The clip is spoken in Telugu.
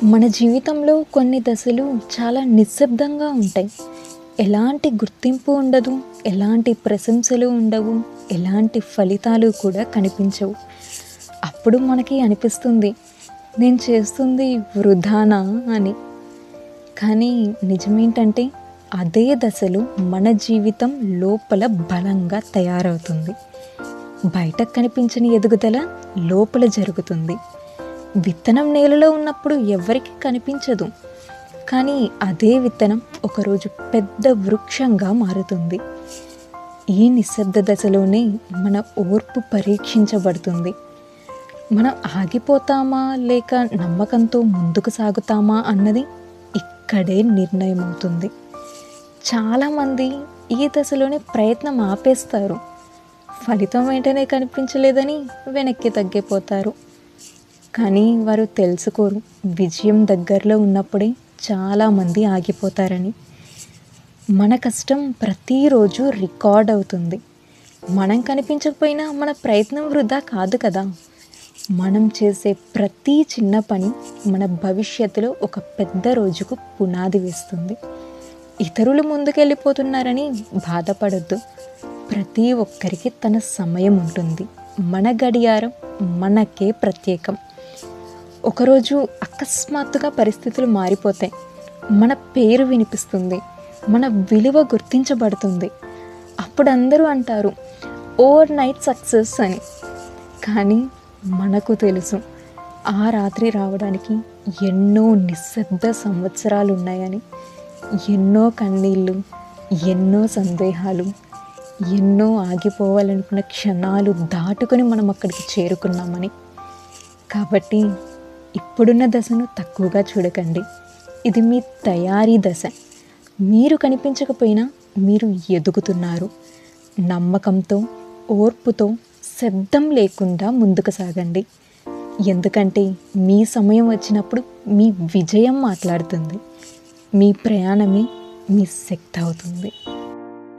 మన జీవితంలో కొన్ని దశలు చాలా నిశ్శబ్దంగా ఉంటాయి. ఎలాంటి గుర్తింపు ఉండదు, ఎలాంటి ప్రశంసలు ఉండవు, ఎలాంటి ఫలితాలు కూడా కనిపించవు. అప్పుడు మనకి అనిపిస్తుంది, నేను చేస్తుంది వృధానా అని. కానీ నిజమేంటంటే అదే దశలో మన జీవితం లోపల బలంగా తయారవుతుంది. బయటకు కనిపించని ఎదుగుదల లోపల జరుగుతుంది. విత్తనం నేలలో ఉన్నప్పుడు ఎవరికి కనిపించదు, కానీ అదే విత్తనం ఒకరోజు పెద్ద వృక్షంగా మారుతుంది. ఈ నిశ్శబ్ద దశలోనే మన ఓర్పు పరీక్షించబడుతుంది. మనం ఆగిపోతామా లేక నమ్మకంతో ముందుకు సాగుతామా అన్నది ఇక్కడే నిర్ణయం అవుతుంది. చాలామంది ఈ దశలోనే ప్రయత్నం ఆపేస్తారు. ఫలితం వెంటనే కనిపించలేదని వెనక్కి తగ్గిపోతారు. కానీ వారు తెలుసుకోరు, విజయం దగ్గరలో ఉన్నప్పుడే చాలామంది ఆగిపోతారని. మన కష్టం ప్రతిరోజు రికార్డ్ అవుతుంది. మనం కనిపించకపోయినా మన ప్రయత్నం వృధా కాదు కదా. మనం చేసే ప్రతి చిన్న పని మన భవిష్యత్తులో ఒక పెద్ద రోజుకు పునాది వేస్తుంది. ఇతరులు ముందుకెళ్ళిపోతున్నారని బాధపడొద్దు. ప్రతి ఒక్కరికి తన సమయం ఉంటుంది. మన గడియారం మనకే ప్రత్యేకం. ఒకరోజు అకస్మాత్తుగా పరిస్థితులు మారిపోతాయి. మన పేరు వినిపిస్తుంది, మన విలువ గుర్తించబడుతుంది. అప్పుడు అందరూ అంటారు ఓవర్ నైట్ సక్సెస్ అని. కానీ మనకు తెలుసు, ఆ రాత్రి రావడానికి ఎన్నో నిశ్శబ్ద సంవత్సరాలు ఉన్నాయని. ఎన్నో కన్నీళ్ళు, ఎన్నో సందేహాలు, ఎన్నో ఆగిపోవాలనుకున్న క్షణాలు దాటుకొని మనం అక్కడికి చేరుకున్నామని. కాబట్టి ఇప్పుడున్న దశను తక్కువగా చూడకండి. ఇది మీ తయారీ దశ. మీరు కనిపించకపోయినా మీరు ఎదుగుతున్నారు. నమ్మకంతో, ఓర్పుతో, శబ్దం లేకుండా ముందుకు సాగండి. ఎందుకంటే మీ సమయం వచ్చినప్పుడు మీ విజయం మాట్లాడుతుంది. మీ ప్రయాణమే మీ శక్తి అవుతుంది.